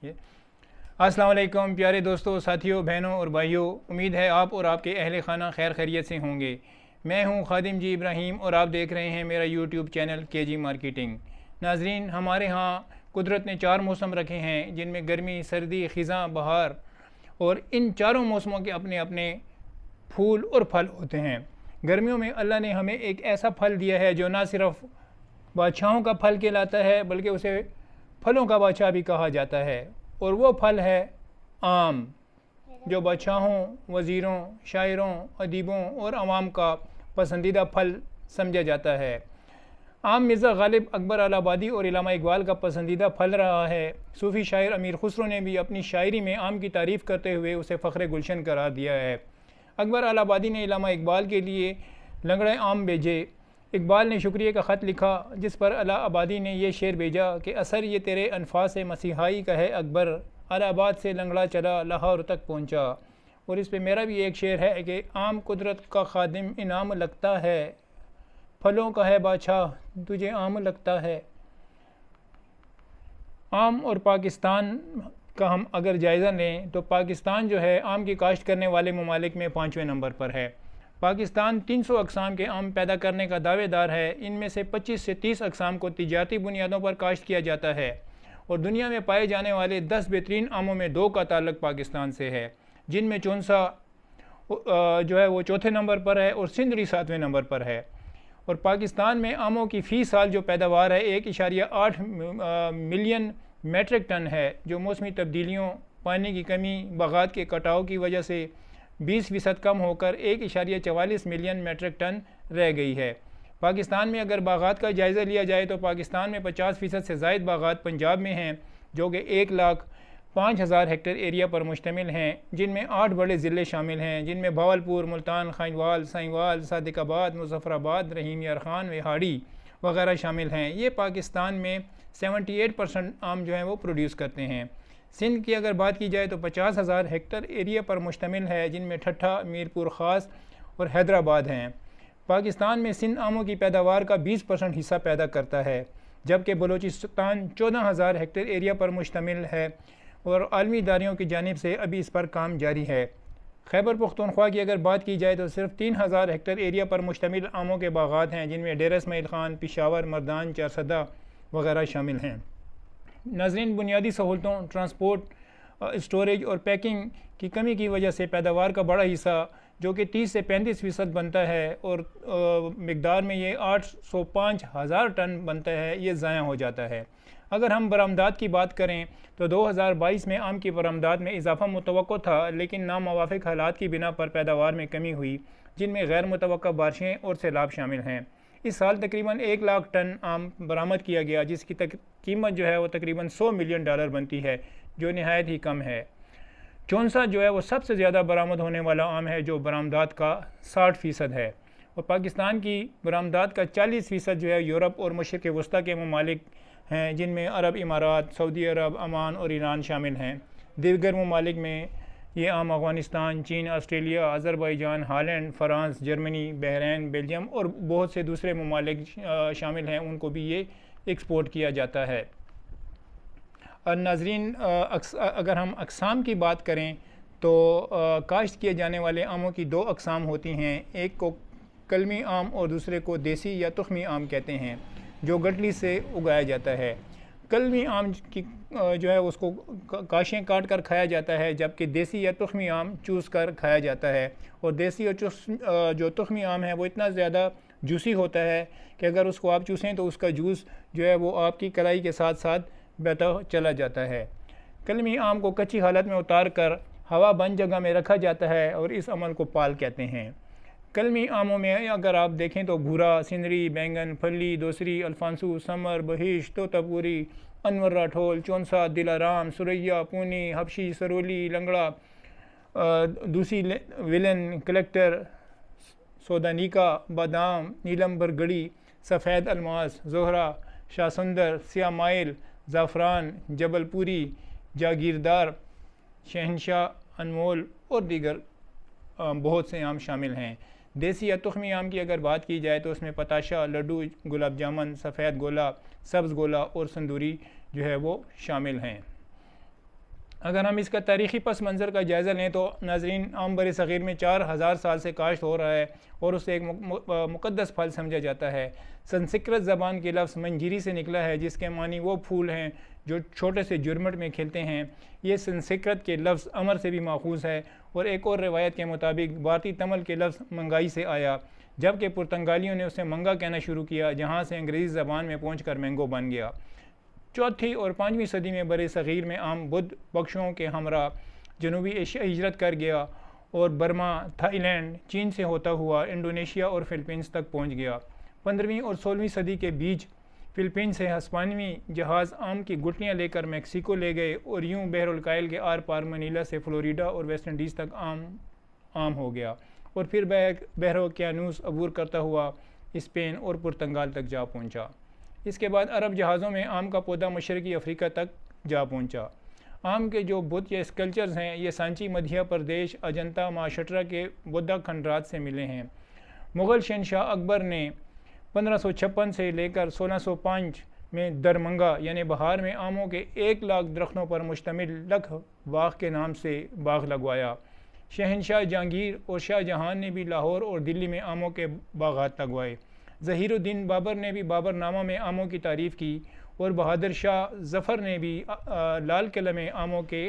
ये अस्सलाम वालेकुम प्यारे दोस्तों, साथियों, बहनों और भाइयों। उम्मीद है आप और आपके अहल खाना खैर खैरियत से होंगे। मैं हूं खादिम जी इब्राहिम और आप देख रहे हैं मेरा यूट्यूब चैनल केजी मार्केटिंग। नाजरीन, हमारे यहाँ कुदरत ने 4 मौसम रखे हैं, जिनमें गर्मी, सर्दी, ख़िज़ां, बहार, और इन चारों मौसमों के अपने अपने फूल और फल होते हैं। गर्मियों में अल्लाह ने हमें एक ऐसा फल दिया है जो ना सिर्फ बादशाहों का फल कहलाता है, बल्कि उसे फलों का बादशाह भी कहा जाता है। और वो फल है आम, जो बादशाहों, वज़ीरों, शायरों, अदीबों और अवाम का पसंदीदा फल समझा जाता है। आम मिर्ज़ा गालिब, अकबर अलाहाबादी और इल्लामा इकबाल का पसंदीदा फल रहा है। सूफ़ी शायर अमीर खुसरो ने भी अपनी शायरी में आम की तारीफ़ करते हुए उसे फ़ख्र गुलशन करार दिया है। अकबर अलाहाबादी ने इल्लामा इकबाल के लिए लंगड़े आम भेजे। इकबाल ने शुक्रिया का ख़त लिखा, जिस पर अलाहाबादी ने यह शेर भेजा कि असर ये तेरे अनफास से मसीहाई का है अकबर, अलाहाबाद से लंगड़ा चला लाहौर तक पहुँचा। और इस पर मेरा भी एक शेर है कि आम कुदरत का खादिम इनाम लगता है, फलों का है बादशाह तुझे आम लगता है। आम और पाकिस्तान का हम अगर जायज़ा लें तो पाकिस्तान जो है आम की काश्त करने वाले ममालिक में 5वें नंबर पर है। पाकिस्तान 300 अक़साम के आम पैदा करने का दावेदार है। इनमें से 25 से 30 अक़साम को तिजारती बुनियादों पर काश्त किया जाता है और दुनिया में पाए जाने वाले 10 बेहतरीन आमों में 2 का ताल्लुक़ पाकिस्तान से है, जिनमें चौंसा जो है वो चौथे नंबर पर है और सिंदरी 7वें नंबर पर है। और पाकिस्तान में आमों की फ़ी साल जो पैदावार है 1.8 मिलियन मेट्रिक टन है, जो मौसमी तब्दीलियों, पानी की कमी, बागात के कटाव की वजह से 20% कम होकर 1.44 मिलियन मेट्रिक टन रह गई है। पाकिस्तान में अगर बागात का जायज़ा लिया जाए तो पाकिस्तान में 50% से ज़ायद बागात पंजाब में हैं, जो कि 1,05,000 हेक्टेयर एरिया पर मुश्तमिल हैं, जिनमें 8 बड़े ज़िले शामिल हैं, जिनमें भावलपुर, मुल्तान, खाइनवाल, साइवाल, सादिकाबाद, मुज़फ़्फ़राबाद, रहीम यार खान, विहाड़ी वगैरह शामिल हैं। ये पाकिस्तान में 78% आम जो हैं वो प्रोड्यूस करते हैं। सिंध की अगर बात की जाए तो 50,000 हेक्टेयर एरिया पर मुश्तमिल है, जिनमें ठट्ठा, मीरपुर ख़ास और हैदराबाद हैं। पाकिस्तान में सिंध आमों की पैदावार का 20% हिस्सा पैदा करता है, जबकि बलूचिस्तान 14,000 हेक्टेयर एरिया पर मुश्तमिल है और आलमी इदारों की जानिब से अभी इस पर काम जारी है। खैबर पख्तूनख्वा की अगर बात की जाए तो सिर्फ 3,000 हेक्टेयर एरिया पर मुश्तमिल आमों के बागात हैं, जिनमें डेरा इस्माइल खान, पिशावर, मर्दान, चारसदा वगैरह शामिल हैं। नाज़रीन, बुनियादी सहूलतों, ट्रांसपोर्ट, स्टोरेज और पैकिंग की कमी की वजह से पैदावार का बड़ा हिस्सा, जो कि 30 से 35% बनता है और मिकदार में ये 805,000 टन बनता है, ये ज़ाया हो जाता है। अगर हम बरामदात की बात करें तो 2022 में आम की बरामदात में इजाफा मुतवक्को था, लेकिन नामुवाफ़िक हालात की बिना पर पैदावार में कमी हुई, जिनमें गैर मुतवक्का बारिशें और सैलाब शामिल हैं। इस साल तकरीबन 1 लाख टन आम बरामद किया गया, जिसकी कीमत जो है वो तकरीबन $100 मिलियन बनती है, जो नहायत ही कम है। चौंसा जो है वो सबसे ज़्यादा बरामद होने वाला आम है, जो बरामदात का 60% है। और पाकिस्तान की बरामदात का 40% जो है यूरोप और मशरिक़ वस्ता के ममालिक हैं, जिनमें अरब इमारात, सऊदी अरब, अमान और ईरान शामिल हैं। दीगर ममालिक में ये आम अफ़गानिस्तान, चीन, Australia, Azerbaijan, Holland, France, Germany, Bahrain, Belgium और बहुत से दूसरे ममालिक शामिल हैं, उनको भी ये एक्सपोर्ट किया जाता है। और नाज़रीन, अगर हम अक़साम की बात करें तो काश्त किए जाने वाले आमों की 2 अक़साम होती हैं। एक को कलमी आम और दूसरे को देसी या तुख़मी आम कहते हैं, जो गठली से उगाया जाता है। कलमी आम की जो है उसको काशें काट कर खाया जाता है, जबकि देसी या तुख़मी आम चूस कर खाया जाता है। और देसी और जो तुख़मी आम है वो इतना ज़्यादा जूसी होता है कि अगर उसको आप चूसें तो उसका जूस जो है वो आपकी कलाई के साथ साथ बहता चला जाता है। कलमी आम को कच्ची हालत में उतार कर हवा बंद जगह में रखा जाता है और इस अमल को पाल कहते हैं। कलमी आमों में अगर आप देखें तो भूरा, सिंदरी, बैंगन, फली, दोसरी, अल्फांसू, समर, बहिश, तोतापुरी, अनवर राठौल, चौंसा, दिलाराम, सुरैया, पूनी, हबशी, सरोली, लंगड़ा, दूसी विलन, कलेक्टर, सोदानिका, बादाम, नीलम बरगड़ी, सफ़ेद अलमास, जोहरा, शाहसुंदर, सिया माइल, ज़ाफ़रान, जबलपुरी, जागीरदार, शहनशाह, अनमोल और दीगर बहुत से आम शामिल हैं। देसी या तुख़मी आम की अगर बात की जाए तो उसमें पताशा, लड्डू, गुलाब जामुन, सफ़ेद गोला, सब्ज़ गोला और संदूरी जो है वो शामिल हैं। अगर हम इसका तारीख़ी पस मंज़र का जायज़ा लें तो नाज़रीन, आम बर सग़ीर में 4000 साल से काश्त हो रहा है और उसे एक मुक़द्दस फल समझा जाता है। संस्कृत ज़बान के लफ्ज़ मंजीरी से निकला है, जिसके मानी वो फूल हैं जो छोटे से जुर्मट में खिलते हैं। ये संस्कृत के लफ्ज़ अमर से भी माखूज़ है और एक और रिवायत के मुताबिक भारतीय तमिल के लफ्ज़ मंगाई से आया, जबकि पुर्तगालियों ने उसे मंगा कहना शुरू किया, जहाँ से अंग्रेज़ी ज़बान में पहुँच कर मैंगो बन गया। चौथी और 5वीं सदी में बर सग़ीर में आम बुद्ध पक्षों के हमरा जनूबी एशिया हिजरत कर गया और बर्मा, थाईलैंड, चीन से होता हुआ इंडोनेशिया और फ़िलीपींस तक पहुंच गया। 15वीं और 16वीं सदी के बीच फ़िलीपींस से हस्पानवी जहाज़ आम की गुठलियाँ लेकर मैक्सिको ले गए और यूं बहरुल कायल के आर पार मनीला से फ़्लोरिडा और वेस्ट इंडीज़ तक आम हो गया और फिर बहरोकियानूस अबूर करता हुआ स्पेन और पुर्तगाल तक जा पहुँचा। इसके बाद अरब जहाज़ों में आम का पौधा मशरक़ी अफ्रीका तक जा पहुँचा। आम के जो बुत या स्कल्पचर्स हैं, ये सांची मध्य प्रदेश, अजंता, माशट्रा के बुद्धा खंडरात से मिले हैं। मुग़ल शहंशाह अकबर ने 1556 से लेकर 1605 में दरमंगा यानी बहार में आमों के 1 लाख दरख्तों पर मुश्तमिल लख बाग के नाम से बाग लगवाया। शहंशाह जहांगीर और शाहजहां ने भी लाहौर और दिल्ली में आमों के बागात लगवाए। ज़हीरुद्दीन बाबर ने भी बाबरनामा में आमों की तारीफ़ की और बहादुर शाह ज़फ़र ने भी लाल किला में आमों के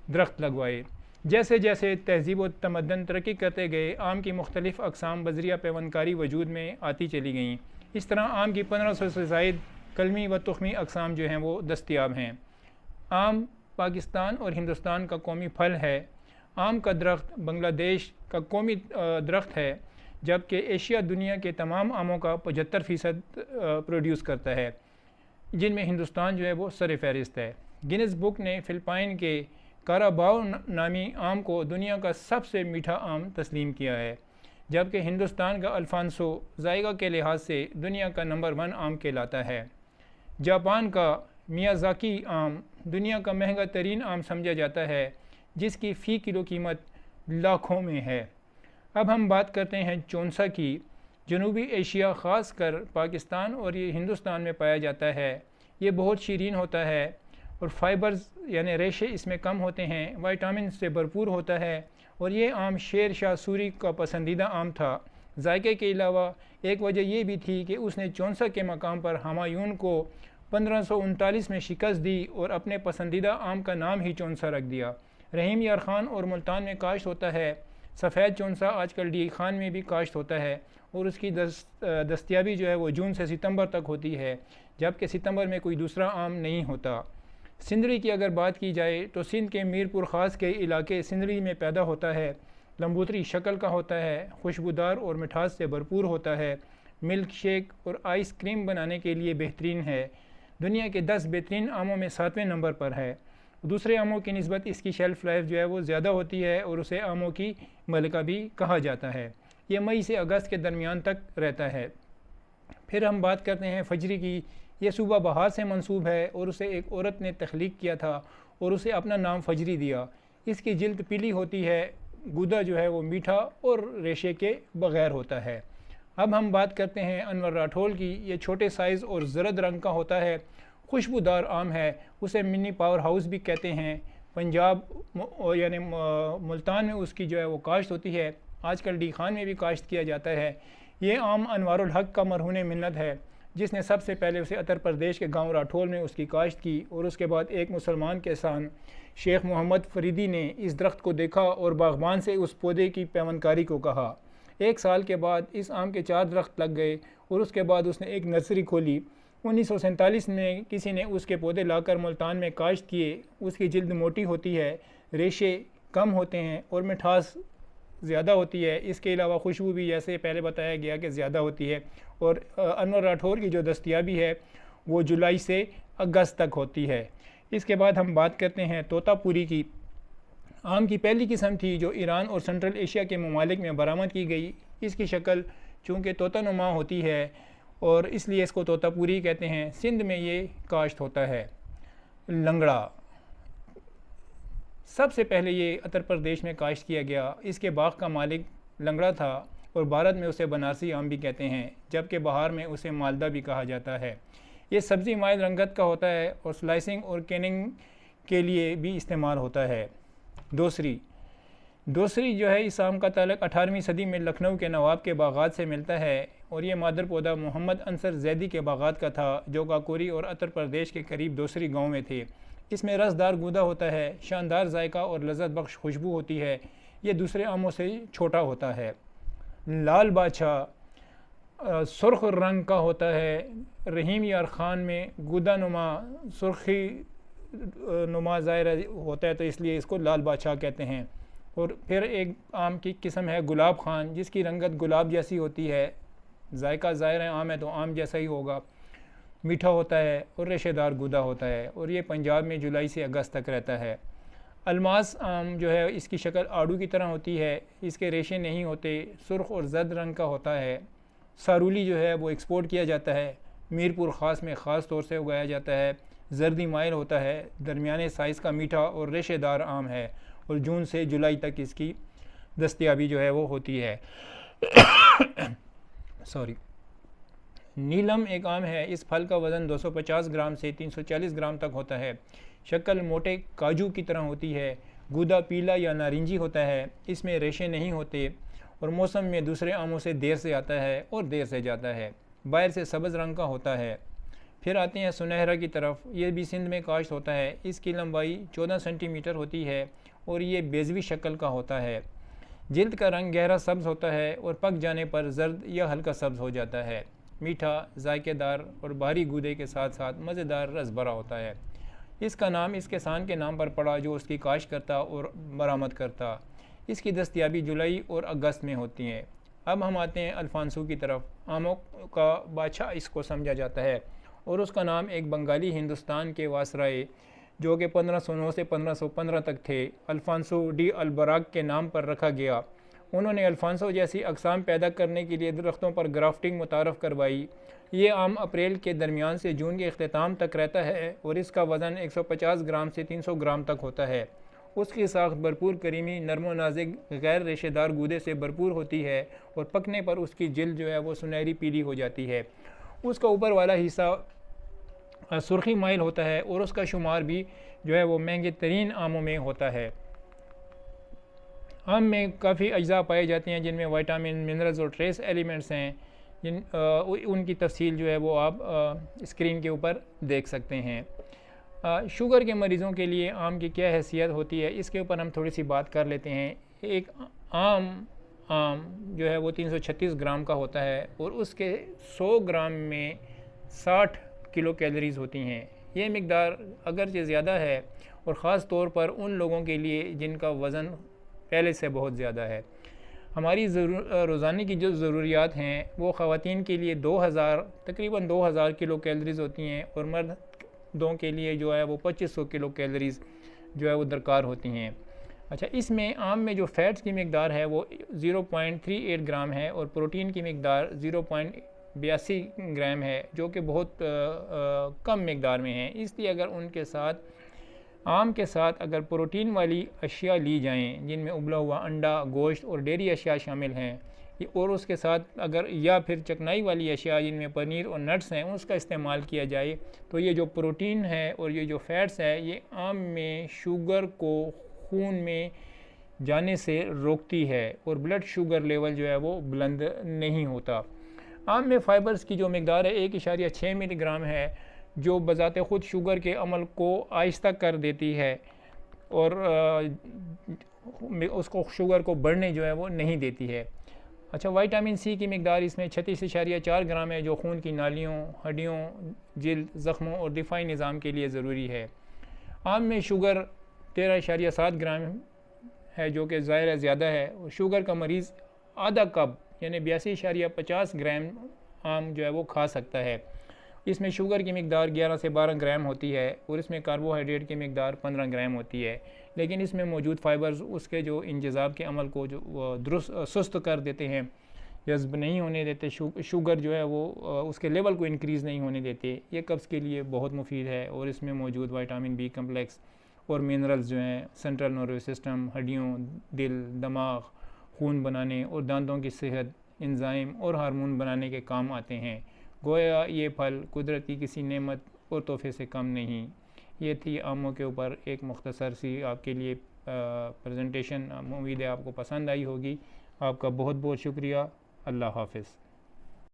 दरख्त लगवाए। जैसे जैसे तहज़ीब व तमद्दन तरक्की करते गए, आम की मुख्तलिफ़ अक़साम बज़रिया पेवनकारी वजूद में आती चली गईं। इस तरह आम की 1500 से ज़ायद कलमी व तुख़मी अक़साम जो हैं वो दस्तयाब हैं। आम पाकिस्तान और हिंदुस्तान का कौमी फल है। आम का दरख्त बांग्लादेश का कौमी दरख्त है, जबकि एशिया दुनिया के तमाम आमों का 75% प्रोड्यूस करता है, जिनमें हिंदुस्तान जो है वो सर फ़हरिस्त है। गिनीज़ बुक ने फ़िलिपाइन के काराबाओ नामी आम को दुनिया का सबसे मीठा आम तस्लीम किया है, जबकि हिंदुस्तान का अल्फ़ांसो जायका के लिहाज से दुनिया का नंबर 1 आम कहलाता है। जापान का मियाज़ाकी आम दुनिया का महंगा तरीन आम समझा जाता है, जिसकी फ़ी किलो कीमत लाखों में है। अब हम बात करते हैं चौंसा की। जनूबी एशिया ख़ास कर पाकिस्तान और ये हिंदुस्तान में पाया जाता है। ये बहुत शीरीन होता है और फाइबर्स यानी रेशे इसमें कम होते हैं, विटामिन से भरपूर होता है और ये आम शेर शाह सूरी का पसंदीदा आम था। जायके के अलावा एक वजह यह भी थी कि उसने चौंसा के मकाम पर हुमायूं को 1539 में शिकस्त दी और अपने पसंदीदा आम का नाम ही चौंसा रख दिया। रहीम यार ख़ान और मुल्तान में काश्त होता है। सफ़ेद चौंसा आजकल डी खान में भी काश्त होता है और उसकी दस्तयाबी जो है वो जून से सितंबर तक होती है, जबकि सितंबर में कोई दूसरा आम नहीं होता। सिंदरी की अगर बात की जाए तो सिंध के मीरपुर ख़ास के इलाके सिंदरी में पैदा होता है। लंबूतरी शक्ल का होता है, खुशबूदार और मिठास से भरपूर होता है। मिल्क शेक और आइसक्रीम बनाने के लिए बेहतरीन है। दुनिया के 10 बेहतरीन आमों में 7वें नंबर पर है। दूसरे आमों की निस्बत इसकी शेल्फ़ लाइफ जो है वो ज़्यादा होती है और उसे आमों की मलिका भी कहा जाता है। ये मई से अगस्त के दरमियान तक रहता है। फिर हम बात करते हैं फजरी की। ये सूबा बहार से मंसूब है और उसे एक औरत ने तख्लीक किया था और उसे अपना नाम फजरी दिया। इसकी जिल्द पीली होती है, गुदा जो है वो मीठा और रेशे के बग़ैर होता है। अब हम बात करते हैं अनवर राठौल की। ये छोटे साइज़ और ज़रद रंग का होता है, खुशबूदार आम है, उसे मिनी पावर हाउस भी कहते हैं। पंजाब यानी मुल्तान में उसकी जो है वो काश्त होती है। आजकल डी खान में भी काश्त किया जाता है। ये आम अनवारुल हक का मरहून मिन्नत है, जिसने सबसे पहले उसे उत्तर प्रदेश के गांव राठौल में उसकी काश्त की और उसके बाद एक मुसलमान किसान शेख मोहम्मद फरीदी ने इस दरख्त को देखा और बागबान से उस पौधे की पैवनकारी को कहा। 1 साल के बाद इस आम के 4 दरख्त लग गए और उसके बाद उसने एक नर्सरी खोली। 1947 में किसी ने उसके पौधे लाकर मुल्तान में काश्त किए। उसकी जिल्द मोटी होती है, रेशे कम होते हैं और मिठास ज़्यादा होती है। इसके अलावा खुशबू भी जैसे पहले बताया गया कि ज़्यादा होती है। और अनवर राठौर की जो दस्तयाबी है वो जुलाई से अगस्त तक होती है। इसके बाद हम बात करते हैं तोतापुरी की। आम की पहली किस्म थी जो ईरान और सेंट्रल एशिया के ममालिक में बरामद की गई। इसकी शक्ल चूँकि तोतानुमा होती है और इसलिए इसको तोतापुरी कहते हैं। सिंध में ये काश्त होता है। लंगड़ा सबसे पहले ये उत्तर प्रदेश में काश्त किया गया। इसके बाग का मालिक लंगड़ा था और भारत में उसे बनारसी आम भी कहते हैं, जबकि बहार में उसे मालदा भी कहा जाता है। ये सब्ज़ी माइल रंगत का होता है और स्लाइसिंग और कैनिंग के लिए भी इस्तेमाल होता है। दूसरी जो है, इस आम का ताल्लुक 18वीं सदी में लखनऊ के नवाब के बागात से मिलता है और ये मादर पौधा मोहम्मद अंसर जैदी के बागात का था, जो काकोरी और उत्तर प्रदेश के करीब दूसरी गांव में थे। इसमें रसदार गूदा होता है, शानदार जायका और लज़्ज़त बख्श खुशबू होती है। ये दूसरे आमों से छोटा होता है। लाल बादशाह सुर्ख रंग का होता है। रहीम यार ख़ान में गूदा नुमा सुर्खी नुमा ज़ाहिर होता है, तो इसलिए इसको लाल बादशाह कहते हैं। और फिर एक आम की किस्म है गुलाब खान, जिसकी रंगत गुलाब जैसी होती है। जायका ज़ाहिर है आम है तो आम जैसा ही होगा, मीठा होता है और रेशेदार गूदा होता है, और ये पंजाब में जुलाई से अगस्त तक रहता है। अलमास आम जो है, इसकी शक्ल आड़ू की तरह होती है, इसके रेशे नहीं होते, सुर्ख और जर्द रंग का होता है। सारूली जो है वो एक्सपोर्ट किया जाता है, मीरपुर ख़ास में ख़ास तौर से उगाया जाता है। जर्दी माइल होता है, दरमियाने साइज़ का मीठा और रेशेदार आम है, और जून से जुलाई तक इसकी दस्तयाबी जो है वो होती है। सॉरी। नीलम एक आम है। इस फल का वज़न 250 ग्राम से 340 ग्राम तक होता है। शक्ल मोटे काजू की तरह होती है। गूदा पीला या नारंगी होता है। इसमें रेशे नहीं होते और मौसम में दूसरे आमों से देर से आता है और देर से जाता है। बाहर से सब्ज़ रंग का होता है। फिर आते हैं सुनहरा की तरफ। ये भी सिंध में काश्त होता है। इसकी लंबाई 14 सेंटीमीटर होती है और ये बेज़वी शक्ल का होता है। जिल्द का रंग गहरा सब्ज़ होता है और पक जाने पर जर्द या हल्का सब्ज़ हो जाता है। मीठा, जायकेदार और भारी गूदे के साथ साथ मज़ेदार रस भरा होता है। इसका नाम इस किसान के नाम पर पड़ा जो उसकी काश्त करता और बरामद करता। इसकी दस्तयाबी जुलाई और अगस्त में होती है। अब हम आते हैं अल्फांसो की तरफ। आमों का बादशाह इसको समझा जाता है और उसका नाम एक बंगाली हिंदुस्तान के वासराय जो कि 1509 से 1515 तक थे, अल्फांसो डी अलबराक के नाम पर रखा गया। उन्होंने अल्फांसो जैसी अक़साम पैदा करने के लिए दरख्तों पर ग्राफ्टिंग मुतारफ़ करवाई। ये आम अप्रैल के दरमियान से जून के अख्ताम तक रहता है और इसका वज़न 150 ग्राम से 300 ग्राम तक होता है। उसकी साख्त भरपूर करीमी, नरमो नाज़िक, गैर रेशेदार गूदे से भरपूर होती है और पकने पर उसकी जिल्द जो है वो सुनहरी पीली हो जाती है। उसका ऊपर वाला हिस्सा सुर्खी माइल होता है और उसका शुमार भी जो है वो महंगे तरीन आमों में होता है। आम में काफ़ी अज्जा पाए जाते हैं जिनमें विटामिन, मिनरल्स और ट्रेस एलिमेंट्स हैं, उनकी तफसील जो है वो आप स्क्रीन के ऊपर देख सकते हैं। शुगर के मरीज़ों के लिए आम की क्या हैसियत होती है, इसके ऊपर हम थोड़ी सी बात कर लेते हैं। एक आम जो है वो 336 ग्राम का होता है और उसके 100 ग्राम में 60 किलो कैलोरीज़ होती हैं। ये मकदार अगरचे ज़्यादा है और ख़ास तौर पर उन लोगों के लिए जिनका वज़न पहले से बहुत ज़्यादा है। हमारी रोज़ाना की जो ज़रूरियात हैं वो ख़वातीन के लिए तकरीबन 2000 किलो कैलोरीज़ होती हैं और मर्दों के लिए जो है वो 2500 किलो कैलोरीज़ जो है वो दरकार होती हैं। अच्छा, इसमें आम में जो फ़ैट्स की मकदार है वो 0.38 ग्राम है और प्रोटीन की मकदार 0.82 ग्राम है, जो कि बहुत कम मकदार में है। इसलिए अगर उनके साथ आम के साथ अगर प्रोटीन वाली अशिया ली जाएं जिनमें उबला हुआ अंडा, गोश्त और डेयरी अशिया शामिल हैं, और उसके साथ अगर या फिर चकनाई वाली अशिया जिनमें पनीर और नट्स हैं उसका इस्तेमाल किया जाए, तो ये जो प्रोटीन है और ये जो फ़ैट्स है ये आम में शुगर को खून में जाने से रोकती है और ब्लड शुगर लेवल जो है वो बुलंद नहीं होता। आम में फ़ाइबर्स की जो मकदार है 1.6 मिलीग्राम है, जो बज़ाते ख़ुद शुगर के अमल को आहिस्ता कर देती है और उसको शुगर को बढ़ने जो है वो नहीं देती है। अच्छा, विटामिन सी की मकदार इसमें 36.4 ग्राम है, जो खून की नालियों, हड्डियों, जिल्द, ज़ख्मों और दिफाई निज़ाम के लिए ज़रूरी है। आम में शुगर 13.7 ग्राम है, जो कि ज़ाहिर ज़्यादा है, और शुगर का मरीज़ आधा कप यानी 82.50 ग्राम आम जो है वो खा सकता है। इसमें शुगर की मकदार 11 से 12 ग्राम होती है और इसमें कार्बोहाइड्रेट की मकदार 15 ग्राम होती है, लेकिन इसमें मौजूद फ़ाइबर्स उसके जो इंजज़ाब के अमल को जो दुरुस्त सुस्त कर देते हैं, जज्ब नहीं होने देते, शुगर जो है वो उसके लेवल को इंक्रीज़ नहीं होने देते। ये कब्ज़ के लिए बहुत मुफीद है और इसमें मौजूद विटामिन बी कम्प्लेक्स और मिनरल्स जो हैं सेंट्रल नर्वस सिस्टम, हड्डियों, दिल, दिमाग, खून बनाने और दांतों की सेहत, एंजाइम और हार्मोन बनाने के काम आते हैं। गोया ये फल कुदरत की किसी नेमत और तोहफे से कम नहीं। ये थी आमों के ऊपर एक मुख्तसर सी आपके लिए प्रेजेंटेशन। उम्मीद है आपको पसंद आई होगी। आपका बहुत बहुत शुक्रिया। अल्लाह हाफ़िज़।